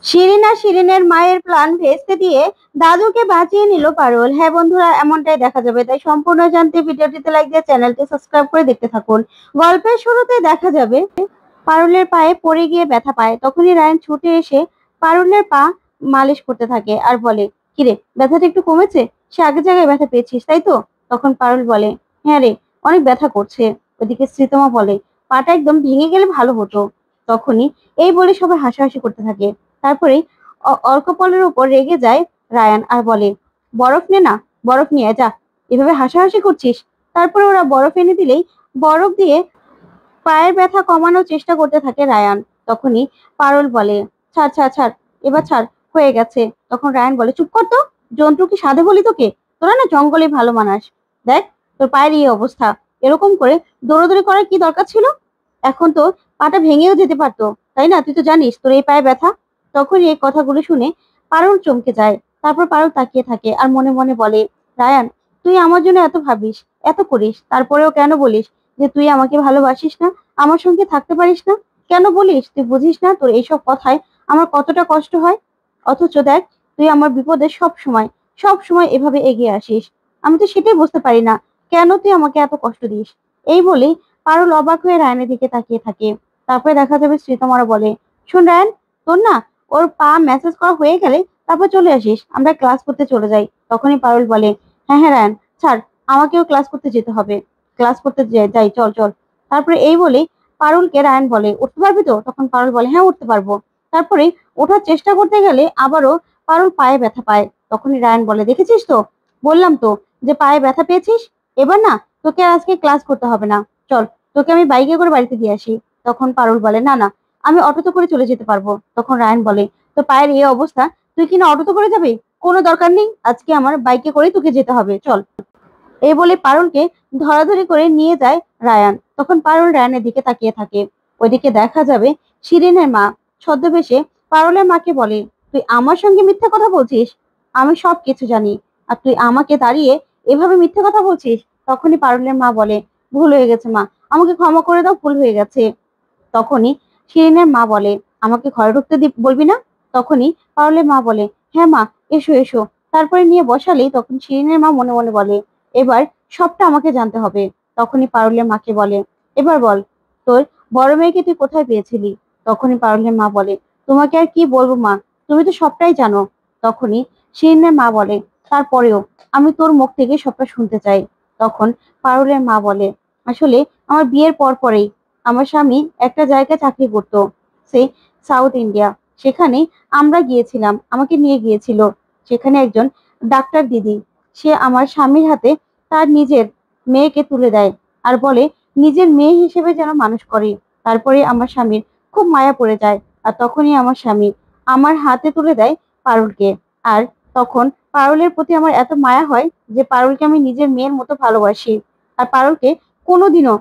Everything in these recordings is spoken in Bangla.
শিরিন আর শিরিনের মায়ের প্ল্যান ভেস্তে দিয়ে দাদুকে বাঁচিয়ে নিল পারুল। হ্যাঁ বন্ধুরা, এমনটাই দেখা যাবে, তাই সম্পূর্ণ জানতে ভিডিওটিতে লাইক দিয়ে চ্যানেলটি সাবস্ক্রাইব করে দেখতে থাকুন। গল্পের শুরুতে দেখা যাবে পারুলের পায়ে পড়ে গিয়ে ব্যথা পায়। তখনই রায়ান ছুটে এসে পারুলের পা মালিশ করতে থাকে আর বলে, কিরে, ব্যথাটা একটু কমেছে? সে আগের জায়গায় ব্যথা পেয়েছিস তাই তো? তখন পারুল বলে, হ্যাঁ রে, অনেক ব্যথা করছে। ওদিকে শ্রীতমা বলে, পাটা একদম ভেঙে গেলে ভালো হতো। তখনই এই বলে সবাই হাসাহাসি করতে থাকে। তারপরেই অর্কপলের উপর রেগে যায় রায়ান আর বলে, বরফ নে না, বরফ নিয়ে যা, এভাবে হাসাহাসি করছিস? তারপরে ওরা বরফ এনে দিলেই বরফ দিয়ে পায়ের ব্যথা কমানোর চেষ্টা করতে থাকে রায়ান। তখনই পারুল বলে, ছাড় ছাড় ছাড়, এবার ছাড়, হয়ে গেছে। তখন রায়ান বলে, চুপ কর তো, জন্তু কি সাধে বলি তোকে? তোরা না জঙ্গলে ভালো মানাস। দেখ তোর পায়ের এই অবস্থা, এরকম করে দৌড়াদৌড়ি করার কি দরকার ছিল? এখন তো পাটা ভেঙেও যেতে পারতো, তাই না? তুই তো জানিস তোর এই পায়ে ব্যথা। তখন এই কথাগুলো শুনে পারুল চমকে যায়। তারপর পারুল তাকিয়ে থাকে আর মনে মনে বলে, রায়ান, তুই আমার জন্য এত ভাবিস, এত করিস, তারপরেও কেন বলিস যে তুই আমাকে ভালোবাসিস না, আমার সঙ্গে থাকতে পারিস না? কেন বলিস? তুই বুঝিস না তোর এইসব কথায় আমার কতটা কষ্ট হয়? অথচ দেখ, তুই আমার বিপদে সব সময় এভাবে এগিয়ে আসিস। আমি তো সেটাই বুঝতে পারি না, কেন তুই আমাকে এত কষ্ট দিস? এই বলেই পারুল অবাক হয়ে রায়নের দিকে তাকিয়ে থাকে। তারপরে দেখা যাবে শ্রীতমারা বলে, শোন রায়ন, তোর না ওর পা ম্যাসেজ করা হয়ে গেলে তারপর চলে আসিস, আমরা ক্লাস করতে চলে যাই। তখনই পারুল বলে, হ্যাঁ হ্যাঁ রায়ন, ছাড়, আমাকেও ক্লাস করতে যেতে হবে, ক্লাস করতে যাই, চল চল। তারপরে এই বলেই পারুলকে রায়ান বলে, উঠতে পারবি তো? তখন পারুল বলে, হ্যাঁ উঠতে পারবো। তারপরে ওঠার চেষ্টা করতে গেলে আবারও পারুল পায়ে ব্যথা পায়। তখনই রায়ান বলে, দেখেছিস তো, বললাম তো যে পায়ে ব্যথা পেয়েছিস। এবার না তোকে আর আজকে ক্লাস করতে হবে না, চল, তোকে আমি বাইকে করে বাড়িতে দিয়ে আসি। তখন পারুল বলে, না না, আমি অটোতে করে চলে যেতে পারবো। তখন রায়ান বলে, তো পায়ের এই অবস্থা, তুই কিনা অটোতে করে যাবি? কোনো দরকার নেই, আজকে আমার বাইকে করেই তোকে যেতে হবে, চল। এই বলে পারুলকে ধরাধরি করে নিয়ে যায় রায়ান। তখন পারুল রায়ানের দিকে তাকিয়ে থাকে। ওইদিকে দেখা যাবে শিরিনের মা ছদ্মবেশে পারুলের মাকে বলে, তুই আমার সঙ্গে মিথ্যে কথা বলছিস? আমি সব কিছু জানি, আর তুই আমাকে দাঁড়িয়ে এভাবে মিথ্যে কথা বলছিস? তখনই পারুলের মা বলে, ভুল হয়ে গেছে মা, আমাকে ক্ষমা করে দাও, ভুল হয়ে গেছে। তখনই শিরিনের মা বলে, আমাকে ঘরে ঢুকতে বলবি না? তখনই পারুলের মা বলে, হ্যাঁ মা, এসো এসো। তারপরে নিয়ে বসালেই তখন শিরিনের মা মনে মনে বলে, এবার সবটা আমাকে জানতে হবে। তখনই পারুলের মাকে বলে, এবার বল, তোর বড় মেয়েকে তুই কোথায় পেয়েছিলি? তখনই পারুলের মা বলে, তোমাকে আর কি বলবো মা, তুমি তো সবটাই জানো। তখনই শিরিনের মা বলে, তারপরেও আমি তোর মুখ থেকে সবটা শুনতে চাই। তখন পারুলের মা বলে, আসলে আমার বিয়ের পরেই আমার স্বামী একটা জায়গায় চাকরি করতো, সেই সাউথ ইন্ডিয়া। সেখানে আমরা গিয়েছিলাম, আমাকে নিয়ে গিয়েছিল। সেখানে একজন ডাক্তার দিদি, সে আমার স্বামীর হাতে তার নিজের মেয়েকে তুলে দেয় আর বলে নিজের মেয়ে হিসেবে যেন মানুষ করে। তারপরে আমার স্বামীর খুব মায়া পড়ে যায়, আর তখনই আমার স্বামী আমার হাতে তুলে দেয় পারুলকে। আর তখন পারুলের প্রতি আমার এত মায়া হয় যে পারুলকে আমি নিজের মেয়ের মতো ভালোবাসি। আর পারুলকে কোনোদিনও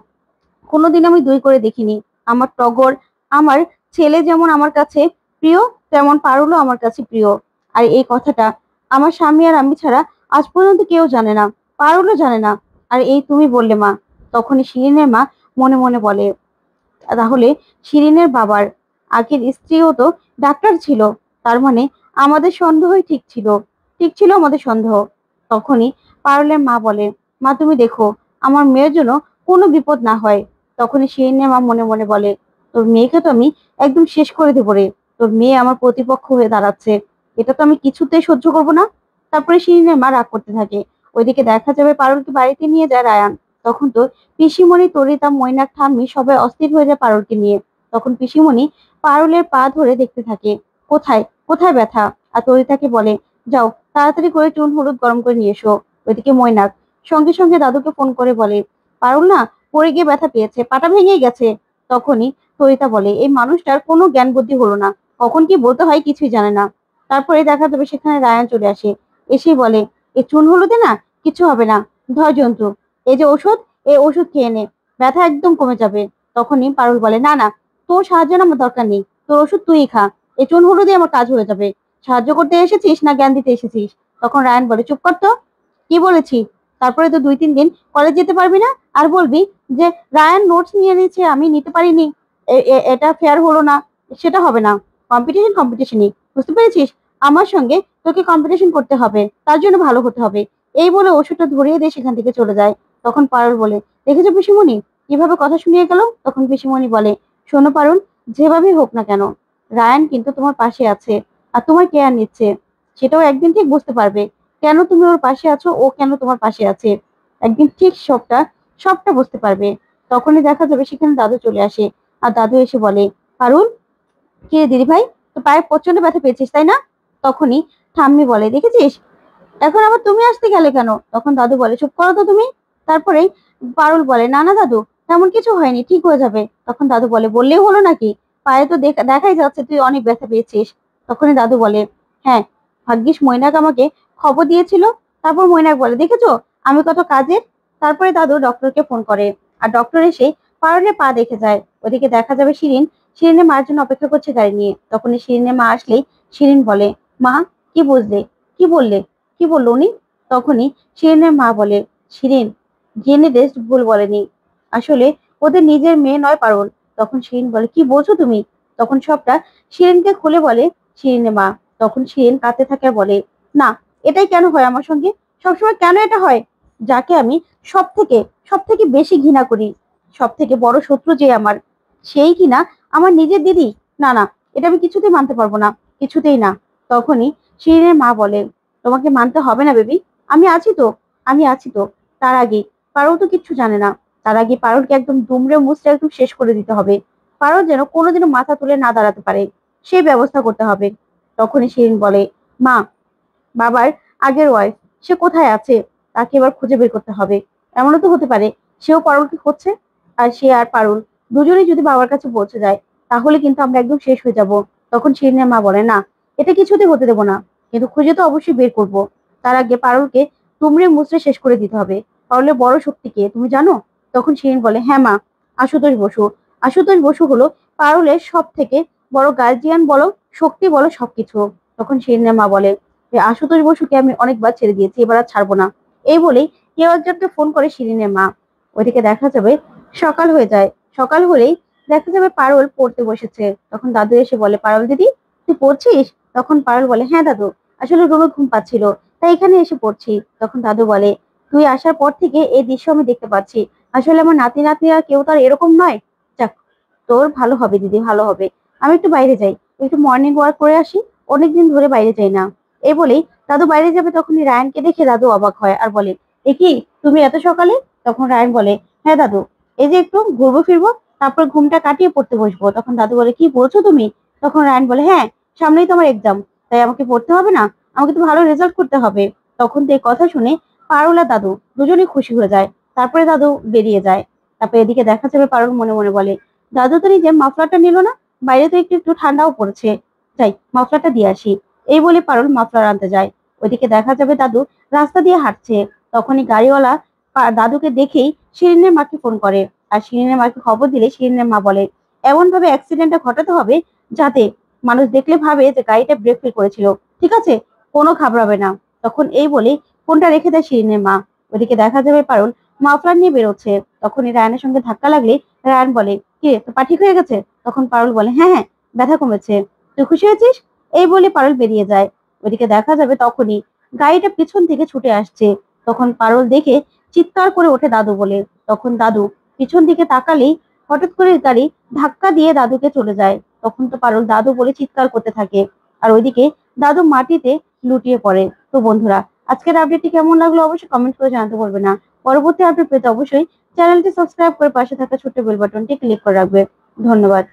কোনোদিন আমি দুই করে দেখিনি। আমার টগর, আমার ছেলে যেমন আমার কাছে প্রিয়, তেমন পারুলও আমার কাছে প্রিয়। আর এই কথাটা আমার স্বামী আর আমি ছাড়া আজ পর্যন্ত কেউ জানে না, পারুলও জানে না। আর এই তুমি বললে মা। তখনই শিরিনের মা মনে মনে বলে, তাহলে শিরিনের বাবার আগের স্ত্রীও তো ডাক্তার ছিল, তার মানে আমাদের সন্দেহই ঠিক ছিল আমাদের সন্দেহ। তখনই পারুলের মা বলে, মা তুমি দেখো আমার মেয়ের জন্য কোনো বিপদ না হয়। তখনই শিরিনের মা মনে মনে বলে, তোর মেয়েকে তো আমি একদম শেষ করে দেবো রে, তোর মেয়ে আমার প্রতিপক্ষ হয়ে দাঁড়াচ্ছে, এটা তো আমি কিছুতেই সহ্য করবো না। তারপরে শিরিনের মা রাগ করতে থাকে। ওইদিকে দেখা যাবে পারুলকে বাড়িতে নিয়ে যায় রায়ান। তখন তো পিসিমণি, তরিতা, মৈনাক, ঠাম্মি সবাই অস্থির হয়ে যায় পারুলকে নিয়ে। তখন পিসিমণি পারুলের পা ধরে দেখতে থাকে, কোথায় কোথায় ব্যথা। আর তরিতাকে বলে, যাও তাড়াতাড়ি করে চুন হলুদ গরম করে নিয়ে এসো। ওইদিকে মৈনাক সঙ্গে সঙ্গে দাদুকে ফোন করে বলে, পারুল না পড়ে গিয়ে ব্যথা পেয়েছে, পাটা ভেঙে গেছে। তখনই তরিতা বলে, এই মানুষটার কোনো জ্ঞান বুদ্ধি হলো না, কখন কি বলতে হয় কিছুই জানে না। তারপরে দেখা যাবে সেখানে রায়ান চলে আসে, এসেই বলে, এই চুন হলুদে না কিছু হবে না, ধর জন্তু, এই যে ওষুধ, এই ওষুধ খেয়ে নে, ব্যথা একদম কমে যাবে। তখনই পারুল বলে, না না, তোর সাহায্য আমার দরকার নেই, তোর ওষুধ তুই খা, এই চুন হলুদে আমার কাজ হয়ে যাবে। সাহায্য করতে এসেছিস না জ্ঞান দিতে এসেছিস? তখন রায়ান বলে, চুপ কর তো, কি বলেছি? তারপরে তো 2-3 দিন কলেজ যেতে পারবি না, আর বলবি যে রায়ান নোটস নিয়ে নিচ্ছে আমি নিতে পারিনি, এটা ফেয়ার হলো না। সেটা হবে না, কম্পিটিশন কম্পিটিশনই, বুঝতে পেরেছিস? আমার সঙ্গে তোকে কম্পিটিশন করতে হবে, তার জন্য ভালো হতে হবে। এই বলে ওষুধটা ধরিয়ে দিয়ে সেখান থেকে চলে যায়। তখন পারুল বলে, দেখেছো পিসিমণি কিভাবে কথা শুনিয়ে গেল? তখন পিসিমণি বলে, শোনো পারুল, যেভাবেই হোক না কেন রায়ান কিন্তু তোমার পাশে আছে আর তোমার কেয়ার নিচ্ছে। সেটাও একদিন ঠিক বুঝতে পারবে কেন তুমি ওর পাশে আছো, ও কেন তোমার পাশে আছে। একদিন ঠিক সবটা সবটা বুঝতে পারবে। তখনই দেখা যাবে সেখানে দাদু চলে আসে। আর দাদু এসে বলে, পারুল, কি রে দিদি ভাই, তো পায়ে প্রচন্ড ব্যথা পেয়েছিস তাই না? তখনই ঠাম্মি বলে, দেখেছিস এখন আবার তুমি আসতে গেলে কেন? তখন দাদু বলে, চুপ করো তো তুমি। তারপরেই পারুল বলে, না না দাদু, তেমন কিছু হয়নি, ঠিক হয়ে যাবে। তখন দাদু বলে, বললেই হলো নাকি? পায়ে তো দেখাই যাচ্ছে তুই অনেক ব্যথা পেয়েছিস। তখনই দাদু বলে, হ্যাঁ, ভাগ্যিস মৈনাক আমাকে খবর দিয়েছিল। তারপর মৈনাক বলে, দেখেছো আমি কত কাজের। তারপরে দাদু ডক্টরকে ফোন করে। আর ডক্টর এসে পারুলের পা দেখে যায়। ওদিকে দেখা যাবে শিরিন শিরিনের মার জন্য অপেক্ষা করছে গাড়ি নিয়ে। তখনই শিরিনের মা আসলেই শিরিন বলে, মা, কি বুঝলে, কি বললে, কি বললো উনি? তখনই শিরিনের মা বলে, শিরিন, জেনে রেস্ট ভুল বলেনি, আসলে ওদের নিজের মেয়ে নয় পারুল। তখন শিরিন বলে, কি বলছো তুমি? তখন সবটা শিরিনকে খুলে বলে শিরিনের মা। তখন শিরিন কাঁদতে থাকে আর বলে, না, এটাই কেন হয় আমার সঙ্গে? সবসময় কেন এটা হয়? যাকে আমি সব থেকে সব থেকে বেশি ঘৃণা করি, সব থেকে বড় শত্রু যে আমার, সেই কিনা আমার নিজের দিদি। না না, এটা আমি কিছুতেই মানতে পারবো না, কিছুতেই না। তখনই শিরিনের মা বলে, তোমাকে মানতে হবে না বেবি, আমি আছি তো, আমি আছি তো। তার আগে পারুল তো কিচ্ছু জানে না। তার আগে পারুলকে একদম দুমড়ে মুচড়ে একদম শেষ করে দিতে হবে। পারুল যেন কোনোদিনও মাথা তুলে না দাঁড়াতে পারে, সেই ব্যবস্থা করতে হবে। তখনই শিরিন বলে, মা, বাবার আগের ওয়াইফ, সে কোথায় আছে? তাকে এবার খুঁজে বের করতে হবে। এমনও তো হতে পারে সেও পারুলকে খুঁজছে। আর সে আর পারুল দুজনেই যদি বাবার কাছে পৌঁছে যায়, তাহলে কিন্তু আমরা একদম শেষ হয়ে যাব। তখন শিরিনের মা বলে, না, এটা কিছুতেই হতে দেবো না, কিন্তু খুঁজে তো অবশ্যই বের করব। তার আগে পারুলকে তুমড়ে মুচড়ে শেষ করে দিতে হবে। পারুলের বড় শক্তি কে তুমি জানো? তখন শিরিন বলে, হ্যাঁ মা, আশুতোষ বসু। আশুতোষ বসু হলো পারুলের সব থেকে বড় গার্জিয়ান বলো, শক্তি বলো, সবকিছু। তখন শিরিনের মা বলে, যে আশুতোষ বসুকে আমি অনেকবার ছেড়ে দিয়েছি, এবার আর ছাড়বো না। এই বলেই কেউ একজনকে ফোন করে শিরিনের মা। ওইদিকে দেখা যাবে সকাল হয়ে যায়। সকাল হলেই দেখা যাবে পারুল পড়তে বসেছে। তখন দাদু এসে বলে, পারুল দিদি, তুই পড়ছিস? তখন পারুল বলে, হ্যাঁ দাদু, আসলে রুমে ঘুম পাচ্ছিল, তাই এখানে এসে পড়ছি। তখন দাদু বলে, তুই আসার পর থেকে এই দৃশ্য আমি দেখতে পাচ্ছি, আসলে আমার নাতি নাতনিরা কেউ তো আর এরকম নয়। যাক, তোর ভালো হবে দিদি, ভালো হবে। আমি একটু বাইরে যাই, একটু মর্নিং ওয়াক করে আসি, অনেকদিন ধরে বাইরে যাই না। এই বলেই দাদু বাইরে যাবে। তখনই রায়ানকে দেখে দাদু অবাক হয় আর বলে, এ কি, তুমি এত সকালে? তখন রায়ান বলে, হ্যাঁ দাদু, এই যে একটু ঘুরবো ফিরবো, তারপর ঘুমটা কাটিয়ে পড়তে বসবো। তখন দাদু বলে, কি বলছো তুমি? তখন রায়ান বলে, হ্যাঁ, সামনেই তো আমার এক্সাম, তাই আমাকে পড়তে হবে না? আমাকে তো ভালো রেজাল্ট করতে হবে। তখন তো এই কথা শুনে পারুল আর দাদু দুজনেই খুশি হয়ে যায়। তারপরে দাদু বেরিয়ে যায়। তারপরে এদিকে দেখা যাবে পারুল মনে মনে বলে, দাদু তো নিজে মাফলারটা নিল না, বাইরে তো একটু একটু ঠান্ডাও পড়েছে, যাই মাফলারটা দিয়ে আসি। এই বলে পারুল মাফলার আনতে যায়। ওইদিকে দেখা যাবে দাদু রাস্তা দিয়ে হাঁটছে। তখনই গাড়িওয়ালা দাদুকে দেখেই শিরিনের মাকে ফোন করে। আর শিরিনের মাকে খবর দিলে শিরিনের মা বলে, এমন ভাবে অ্যাক্সিডেন্টটা ঘটাতে হবে যাতে মানুষ দেখলে ভাবে যে গাড়িটা ব্রেক ফেল করেছিল, ঠিক আছে, কোনো ঘাবড়াবে না। তখন এই বলে ফোনটা রেখে দেয় শিরিনের মা। ওদিকে দেখা যাবে পারুল মাফলার নিয়ে বেরোচ্ছে। তখনই রায়ানের সঙ্গে ধাক্কা লাগলে রায়ান বলে, কি রে, তো পা ঠিক হয়ে গেছে? তখন পারুল বলে, হ্যাঁ হ্যাঁ, ব্যথা কমেছে। তুই খুশি হয়েছিস? এই বলে পারুল বেরিয়ে যায়। ওদিকে দেখা যাবে তখনই গাড়িটা পিছন থেকে ছুটে আসছে। তখন পারুল দেখে চিৎকার করে ওঠে দাদু বলে। তখন দাদু পিছন দিকে তাকালেই হঠাৎ করে গাড়ি ধাক্কা দিয়ে দাদুকে চলে যায়। তখন তো পারুল দাদু বলে চিৎকার করতে থাকে। আর ওইদিকে দাদু মাটিতে লুটিয়ে পড়ে। তো বন্ধুরা, আজকের আপডেটটি কেমন লাগলো অবশ্যই কমেন্ট করে জানাতে বলবে না। পরবর্তী আপডেট পেতে অবশ্যই চ্যানেলটি সাবস্ক্রাইব করে পাশে থাকা ছোট্ট বেল বাটনটি ক্লিক করে রাখবে। ধন্যবাদ।